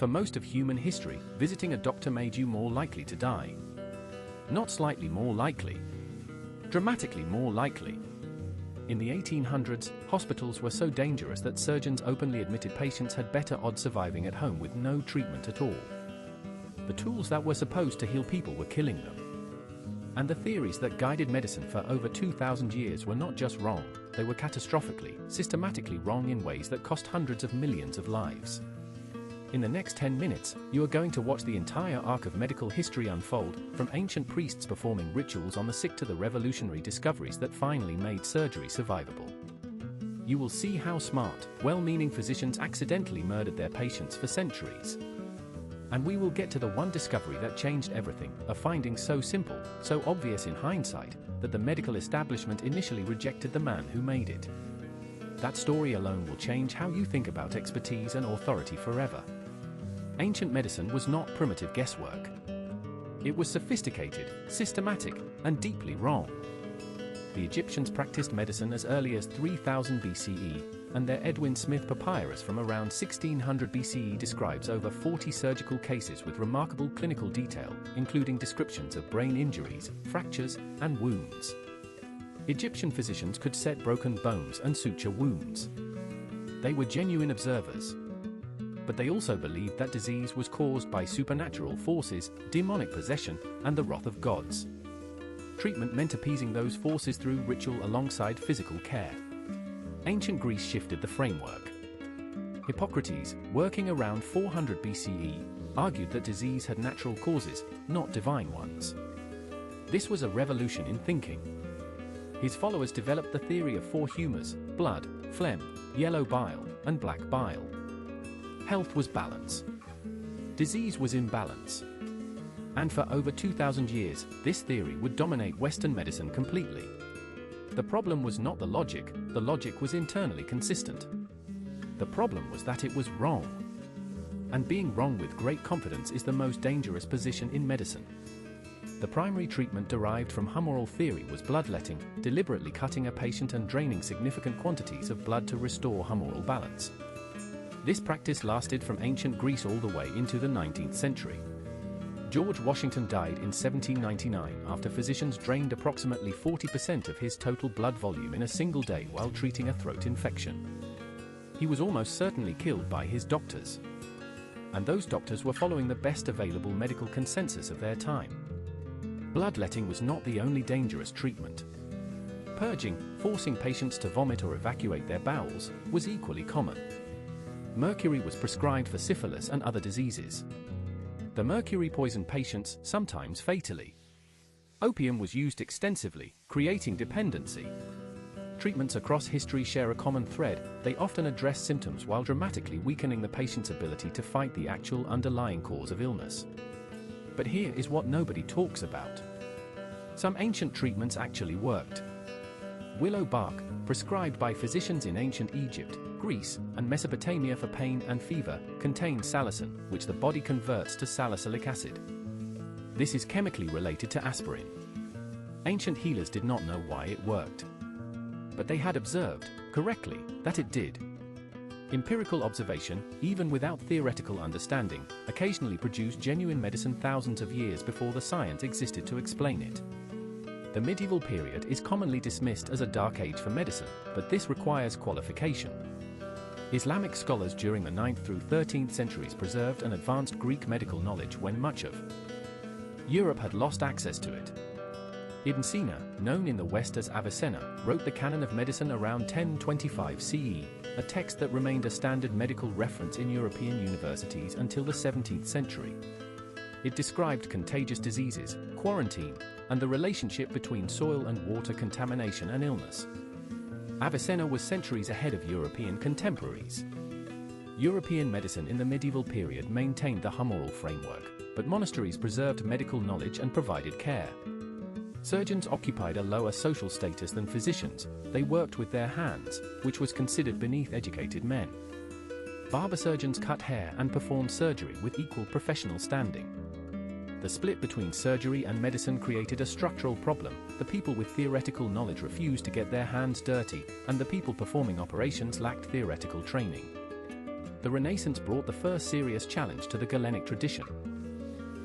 For most of human history, visiting a doctor made you more likely to die. Not slightly more likely, dramatically more likely. In the 1800s, hospitals were so dangerous that surgeons openly admitted patients had better odds surviving at home with no treatment at all. The tools that were supposed to heal people were killing them. And the theories that guided medicine for over 2,000 years were not just wrong, they were catastrophically, systematically wrong in ways that cost hundreds of millions of lives. In the next 10 minutes, you are going to watch the entire arc of medical history unfold, from ancient priests performing rituals on the sick to the revolutionary discoveries that finally made surgery survivable. You will see how smart, well-meaning physicians accidentally murdered their patients for centuries. And we will get to the one discovery that changed everything, a finding so simple, so obvious in hindsight, that the medical establishment initially rejected the man who made it. That story alone will change how you think about expertise and authority forever. Ancient medicine was not primitive guesswork. It was sophisticated, systematic, and deeply wrong. The Egyptians practiced medicine as early as 3000 BCE, and their Edwin Smith papyrus from around 1600 BCE describes over 40 surgical cases with remarkable clinical detail, including descriptions of brain injuries, fractures, and wounds. Egyptian physicians could set broken bones and suture wounds. They were genuine observers. But they also believed that disease was caused by supernatural forces, demonic possession, and the wrath of gods. Treatment meant appeasing those forces through ritual alongside physical care. Ancient Greece shifted the framework. Hippocrates, working around 400 BCE, argued that disease had natural causes, not divine ones. This was a revolution in thinking. His followers developed the theory of four humors: blood, phlegm, yellow bile, and black bile. Health was balance. Disease was imbalance. And for over 2,000 years, this theory would dominate Western medicine completely. The problem was not the logic was internally consistent. The problem was that it was wrong. And being wrong with great confidence is the most dangerous position in medicine. The primary treatment derived from humoral theory was bloodletting, deliberately cutting a patient and draining significant quantities of blood to restore humoral balance. This practice lasted from ancient Greece all the way into the 19th century. George Washington died in 1799 after physicians drained approximately 40% of his total blood volume in a single day while treating a throat infection. He was almost certainly killed by his doctors. And those doctors were following the best available medical consensus of their time. Bloodletting was not the only dangerous treatment. Purging, forcing patients to vomit or evacuate their bowels, was equally common. Mercury was prescribed for syphilis and other diseases. The mercury poisoned patients, sometimes fatally. Opium was used extensively, creating dependency. Treatments across history share a common thread: they often address symptoms while dramatically weakening the patient's ability to fight the actual underlying cause of illness. But here is what nobody talks about. Some ancient treatments actually worked. Willow bark, prescribed by physicians in ancient Egypt, Greece, and Mesopotamia for pain and fever, contains salicin, which the body converts to salicylic acid. This is chemically related to aspirin. Ancient healers did not know why it worked. But they had observed, correctly, that it did. Empirical observation, even without theoretical understanding, occasionally produced genuine medicine thousands of years before the science existed to explain it. The medieval period is commonly dismissed as a dark age for medicine, but this requires qualification. Islamic scholars during the 9th through 13th centuries preserved and advanced Greek medical knowledge when much of Europe had lost access to it. Ibn Sina, known in the West as Avicenna, wrote the Canon of Medicine around 1025 CE, a text that remained a standard medical reference in European universities until the 17th century. It described contagious diseases, quarantine, and the relationship between soil and water contamination and illness. Avicenna was centuries ahead of European contemporaries. European medicine in the medieval period maintained the humoral framework, but monasteries preserved medical knowledge and provided care. Surgeons occupied a lower social status than physicians. They worked with their hands, which was considered beneath educated men. Barber surgeons cut hair and performed surgery with equal professional standing. The split between surgery and medicine created a structural problem. The people with theoretical knowledge refused to get their hands dirty, and the people performing operations lacked theoretical training. The Renaissance brought the first serious challenge to the Galenic tradition.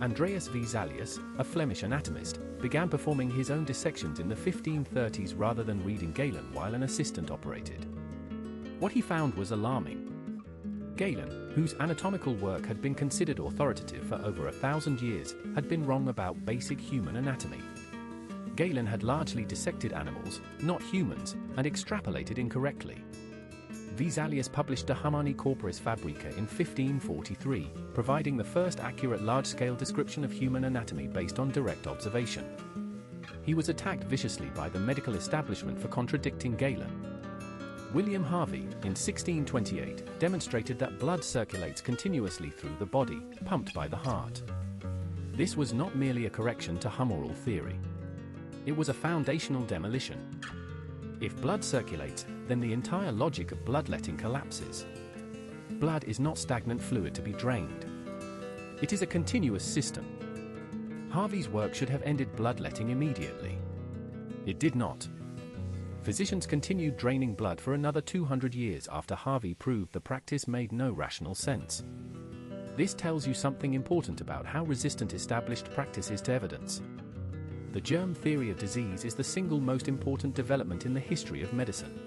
Andreas Vesalius, a Flemish anatomist, began performing his own dissections in the 1530s rather than reading Galen while an assistant operated. What he found was alarming. Galen, whose anatomical work had been considered authoritative for over 1,000 years, had been wrong about basic human anatomy. Galen had largely dissected animals, not humans, and extrapolated incorrectly. Vesalius published De Humani Corporis Fabrica in 1543, providing the first accurate large-scale description of human anatomy based on direct observation. He was attacked viciously by the medical establishment for contradicting Galen. William Harvey, in 1628, demonstrated that blood circulates continuously through the body, pumped by the heart. This was not merely a correction to humoral theory. It was a foundational demolition. If blood circulates, then the entire logic of bloodletting collapses. Blood is not stagnant fluid to be drained. It is a continuous system. Harvey's work should have ended bloodletting immediately. It did not. Physicians continued draining blood for another 200 years after Harvey proved the practice made no rational sense. This tells you something important about how resistant established practice is to evidence. The germ theory of disease is the single most important development in the history of medicine.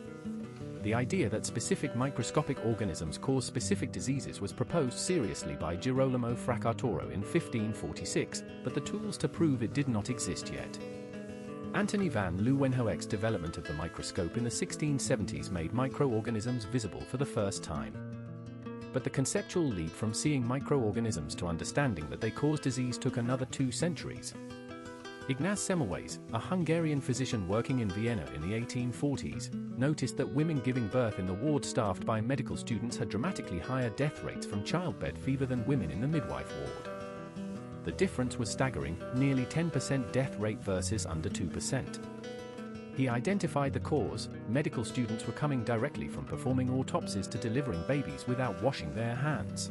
The idea that specific microscopic organisms cause specific diseases was proposed seriously by Girolamo Fracastoro in 1546, but the tools to prove it did not exist yet. Antony van Leeuwenhoek's development of the microscope in the 1670s made microorganisms visible for the first time. But the conceptual leap from seeing microorganisms to understanding that they cause disease took another 2 centuries. Ignaz Semmelweis, a Hungarian physician working in Vienna in the 1840s, noticed that women giving birth in the ward staffed by medical students had dramatically higher death rates from childbed fever than women in the midwife ward. The difference was staggering, nearly 10% death rate versus under 2%. He identified the cause: medical students were coming directly from performing autopsies to delivering babies without washing their hands.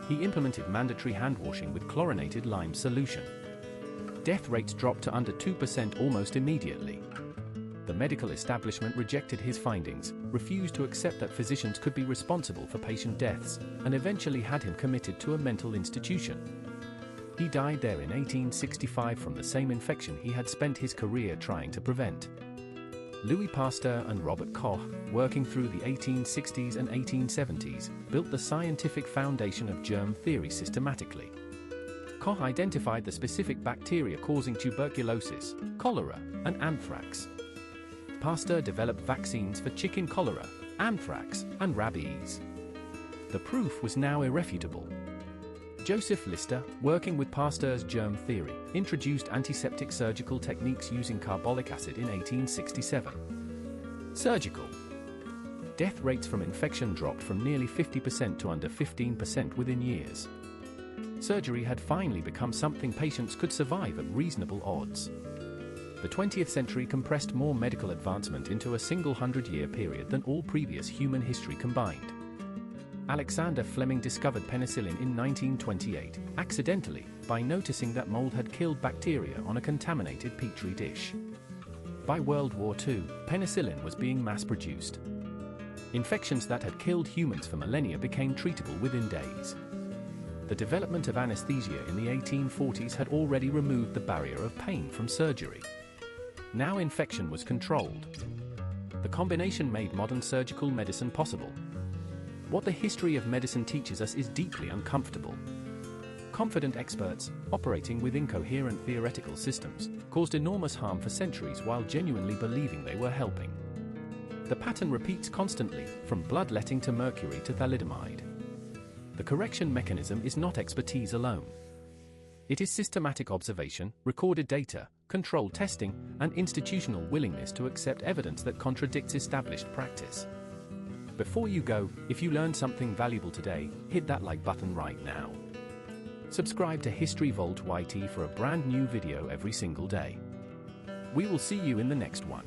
He implemented mandatory hand washing with chlorinated lime solution. Death rates dropped to under 2% almost immediately. The medical establishment rejected his findings, refused to accept that physicians could be responsible for patient deaths, and eventually had him committed to a mental institution. He died there in 1865 from the same infection he had spent his career trying to prevent. Louis Pasteur and Robert Koch, working through the 1860s and 1870s, built the scientific foundation of germ theory systematically. Koch identified the specific bacteria causing tuberculosis, cholera, and anthrax. Pasteur developed vaccines for chicken cholera, anthrax, and rabies. The proof was now irrefutable. Joseph Lister, working with Pasteur's germ theory, introduced antiseptic surgical techniques using carbolic acid in 1867. Surgical. Death rates from infection dropped from nearly 50% to under 15% within years. Surgery had finally become something patients could survive at reasonable odds. The 20th century compressed more medical advancement into a single 100-year period than all previous human history combined. Alexander Fleming discovered penicillin in 1928, accidentally, by noticing that mold had killed bacteria on a contaminated petri dish. By World War II, penicillin was being mass-produced. Infections that had killed humans for millennia became treatable within days. The development of anesthesia in the 1840s had already removed the barrier of pain from surgery. Now infection was controlled. The combination made modern surgical medicine possible. What the history of medicine teaches us is deeply uncomfortable. Confident experts, operating with incoherent theoretical systems, caused enormous harm for centuries while genuinely believing they were helping. The pattern repeats constantly, from bloodletting to mercury to thalidomide. The correction mechanism is not expertise alone. It is systematic observation, recorded data, controlled testing, and institutional willingness to accept evidence that contradicts established practice. Before you go, if you learned something valuable today, hit that like button right now. Subscribe to History Vault YT for a brand new video every single day. We will see you in the next one.